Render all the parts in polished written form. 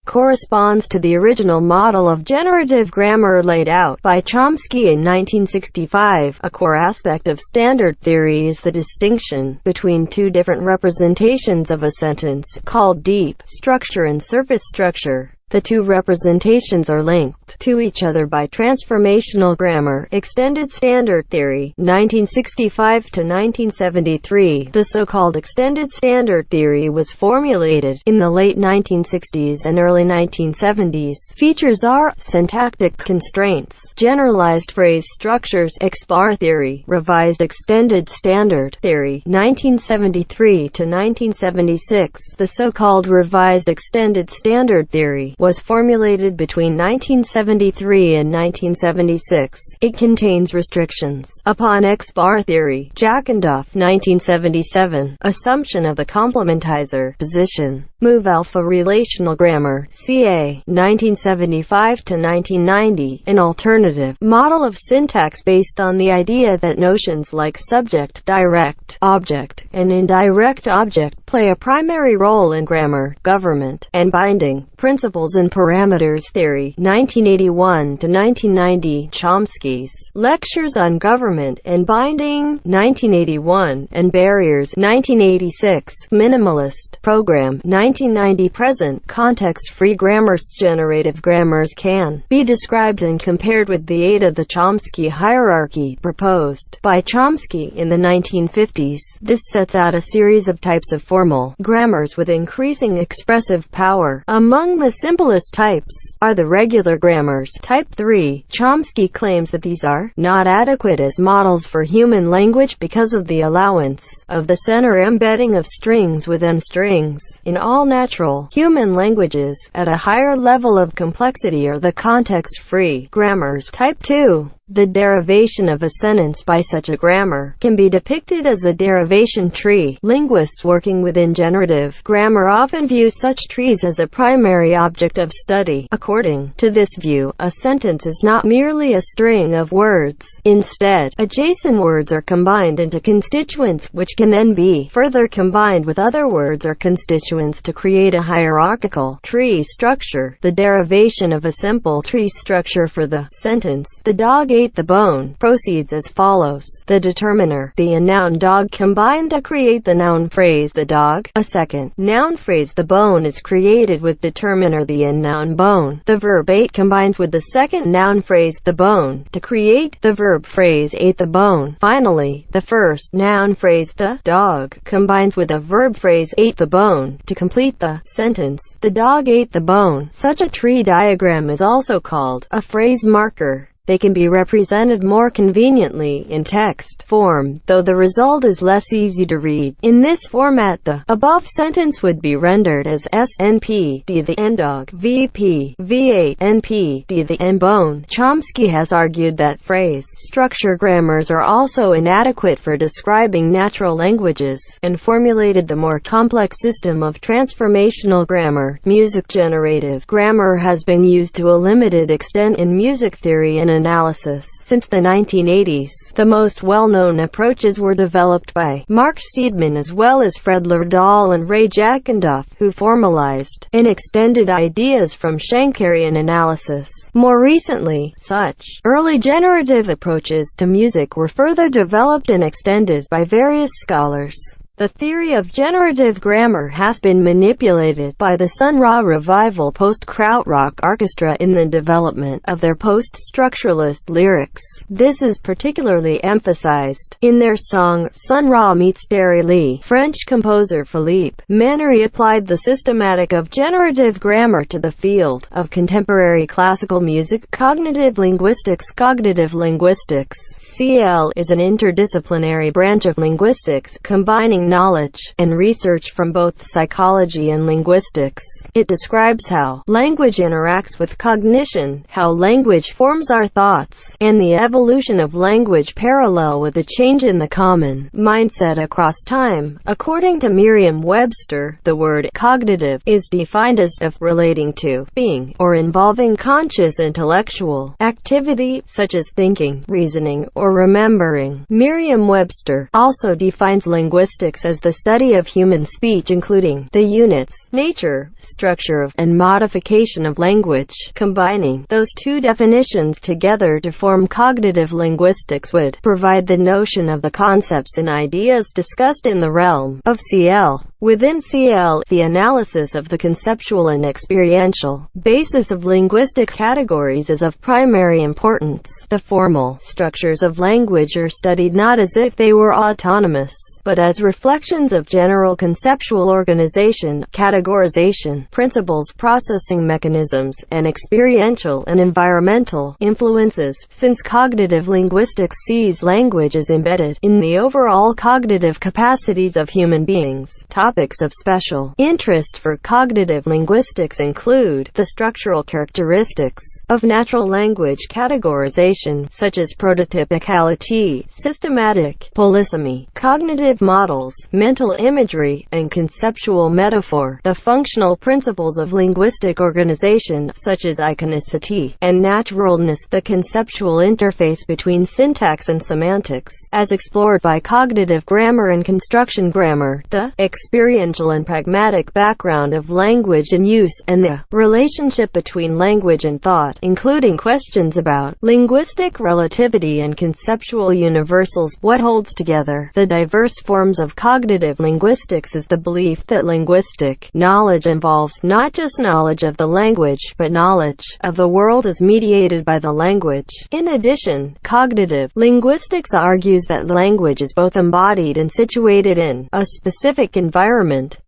corresponds to the original model of generative grammar laid out by Chomsky in 1965. A core aspect of standard theory is the distinction between two different representations of a sentence, called deep structure and surface structure. The two representations are linked to each other by transformational grammar. Extended standard theory, 1965 to 1973. The so-called extended standard theory was formulated in the late 1960s and early 1970s. Features are syntactic constraints, generalized phrase structures, XBAR theory, revised extended standard theory, 1973 to 1976. The so-called revised extended standard theory was formulated between 1973 and 1976. It contains restrictions upon XBAR theory. Jackendoff, 1977. Assumption of the complementizer position. Move alpha relational grammar. CA, 1975 to 1990. An alternative model of syntax based on the idea that notions like subject, direct object, and indirect object play a primary role in grammar, government, and binding. Principles and parameters theory, 1981 to 1990. Chomsky's Lectures on Government and Binding, 1981, and Barriers, 1986. Minimalist Program, 1990. Present context-free grammars. Generative grammars can be described and compared with the aid of the Chomsky hierarchy proposed by Chomsky in the 1950s. This sets out a series of types of formal grammars with increasing expressive power. Among the simplest types are the regular grammars. Type 3. Chomsky claims that these are not adequate as models for human language because of the allowance of the center embedding of strings within strings. In all natural human languages, at a higher level of complexity are the context-free grammars. Type 2. The derivation of a sentence by such a grammar can be depicted as a derivation tree. Linguists working within generative grammar often view such trees as a primary object of study. According to this view, a sentence is not merely a string of words. Instead, adjacent words are combined into constituents, which can then be further combined with other words or constituents to create a hierarchical tree structure. The derivation of a simple tree structure for the sentence, "The dog ate the bone," proceeds as follows. The determiner, the and noun dog combine to create the noun phrase "the dog." A second noun phrase "the bone" is created with determiner the and noun bone. The verb ate combines with the second noun phrase "the bone" to create the verb phrase "ate the bone." Finally, the first noun phrase "the dog" combines with a verb phrase "ate the bone" to complete the sentence "The dog ate the bone." Such a tree diagram is also called a phrase marker. They can be represented more conveniently in text form, though the result is less easy to read. In this format, the above sentence would be rendered as SNP, D the N dog, VP, V8, NP, D the N bone. Chomsky has argued that phrase structure grammars are also inadequate for describing natural languages, and formulated the more complex system of transformational grammar. Music generative grammar has been used to a limited extent in music theory and analysis since the 1980s. The most well-known approaches were developed by Mark Steedman as well as Fred Lerdahl and Ray Jackendoff, who formalized and extended ideas from Schenkerian analysis. More recently, such early generative approaches to music were further developed and extended by various scholars. The theory of generative grammar has been manipulated by the Sun Ra revival post-krautrock orchestra in the development of their post-structuralist lyrics. This is particularly emphasized in their song Sun Ra meets Derry Lee. French composer Philippe Mannery applied the systematic of generative grammar to the field of contemporary classical music. Cognitive linguistics. Cognitive linguistics, CL, is an interdisciplinary branch of linguistics, combining knowledge and research from both psychology and linguistics. It describes how language interacts with cognition, how language forms our thoughts, and the evolution of language parallel with the change in the common mindset across time. According to Merriam-Webster, the word cognitive is defined as of relating to, being, or involving conscious intellectual activity, such as thinking, reasoning, or remembering. Merriam-Webster also defines linguistics linguistics as the study of human speech, including the units, nature, structure of, and modification of language. Combining those two definitions together to form cognitive linguistics would provide the notion of the concepts and ideas discussed in the realm of CL. Within CL, the analysis of the conceptual and experiential basis of linguistic categories is of primary importance. The formal structures of language are studied not as if they were autonomous, but as reflections of general conceptual organization, categorization, principles, processing mechanisms, and experiential and environmental influences. Since cognitive linguistics sees language as embedded in the overall cognitive capacities of human beings, topics of special interest for cognitive linguistics include the structural characteristics of natural language categorization, such as prototypicality, systematic polysemy, cognitive models, mental imagery, and conceptual metaphor; the functional principles of linguistic organization, such as iconicity and naturalness; the conceptual interface between syntax and semantics, as explored by cognitive grammar and construction grammar; the experiential and pragmatic background of language and use, and the relationship between language and thought, including questions about linguistic relativity and conceptual universals. What holds together the diverse forms of cognitive linguistics is the belief that linguistic knowledge involves not just knowledge of the language, but knowledge of the world as mediated by the language. In addition, cognitive linguistics argues that language is both embodied and situated in a specific environment.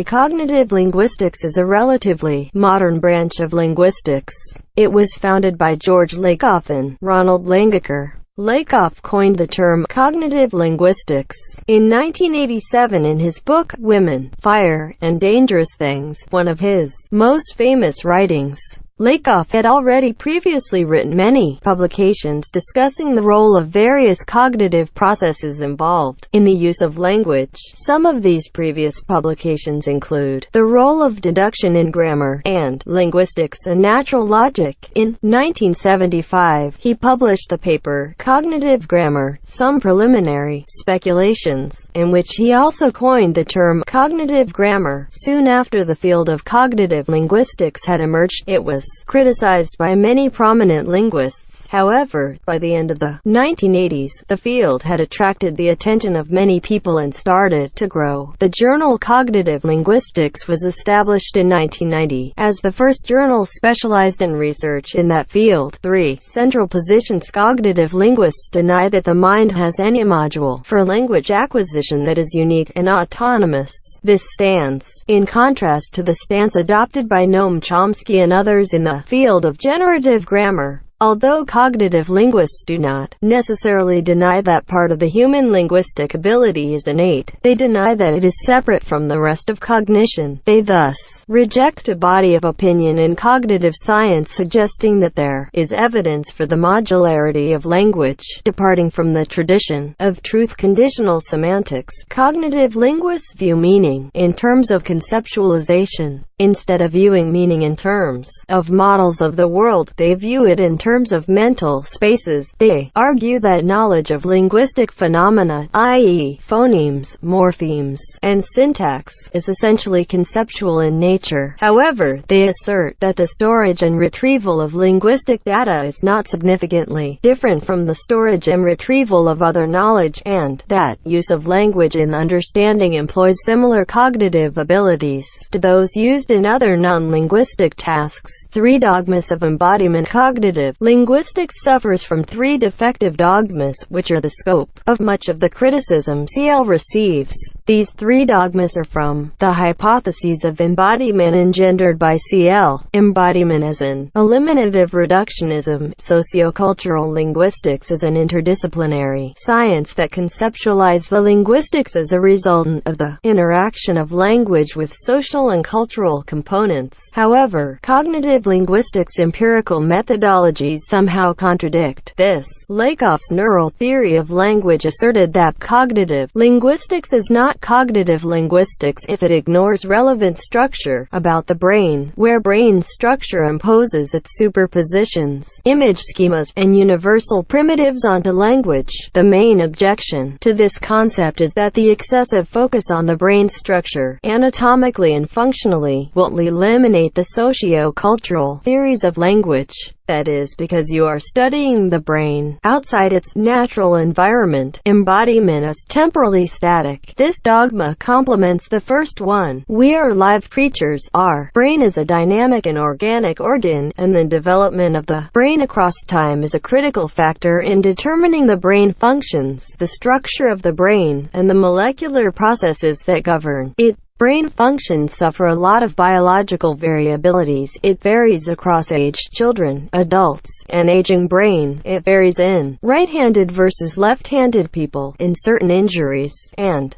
Cognitive linguistics is a relatively modern branch of linguistics. It was founded by George Lakoff and Ronald Langaker. Lakoff coined the term cognitive linguistics in 1987 in his book, Women, Fire, and Dangerous Things, one of his most famous writings. Lakoff had already previously written many publications discussing the role of various cognitive processes involved in the use of language. Some of these previous publications include The Role of Deduction in Grammar and Linguistics and Natural Logic. In 1975, he published the paper Cognitive Grammar, Some Preliminary Speculations, in which he also coined the term cognitive grammar. Soon after the field of cognitive linguistics had emerged, it was criticized by many prominent linguists. However, by the end of the 1980s, the field had attracted the attention of many people and started to grow. The journal Cognitive Linguistics was established in 1990 as the first journal specialized in research in that field. 3. Central positions. Cognitive linguists deny that the mind has any module for language acquisition that is unique and autonomous. This stands in contrast to the stance adopted by Noam Chomsky and others in the field of generative grammar. Although cognitive linguists do not necessarily deny that part of the human linguistic ability is innate, they deny that it is separate from the rest of cognition. They thus reject a body of opinion in cognitive science suggesting that there is evidence for the modularity of language, departing from the tradition of truth-conditional semantics. Cognitive linguists view meaning in terms of conceptualization. Instead of viewing meaning in terms of models of the world, they view it in terms of mental spaces. They argue that knowledge of linguistic phenomena, i.e., phonemes, morphemes, and syntax, is essentially conceptual in nature. However, they assert that the storage and retrieval of linguistic data is not significantly different from the storage and retrieval of other knowledge, and that use of language in understanding employs similar cognitive abilities to those used in other non-linguistic tasks. 3 dogmas of embodiment. Cognitive linguistics suffers from 3 defective dogmas, which are the scope of much of the criticism CL receives. These 3 dogmas are from the hypotheses of embodiment engendered by CL. Embodiment as an eliminative reductionism. Sociocultural linguistics is an interdisciplinary science that conceptualizes the linguistics as a resultant of the interaction of language with social and cultural components. However, cognitive linguistics empirical methodology analogies somehow contradict this. Lakoff's neural theory of language asserted that cognitive linguistics is not cognitive linguistics if it ignores relevant structure about the brain, where brain structure imposes its superpositions, image schemas, and universal primitives onto language. The main objection to this concept is that the excessive focus on the brain structure, anatomically and functionally, will eliminate the socio-cultural theories of language. That is, because you are studying the brain outside its natural environment, embodiment is temporally static. This dogma complements the first one. We are live creatures. Our brain is a dynamic and organic organ, and the development of the brain across time is a critical factor in determining the brain functions, the structure of the brain, and the molecular processes that govern it. Brain functions suffer a lot of biological variabilities. It varies across aged children, adults, and aging brain. It varies in right-handed versus left-handed people, in certain injuries, and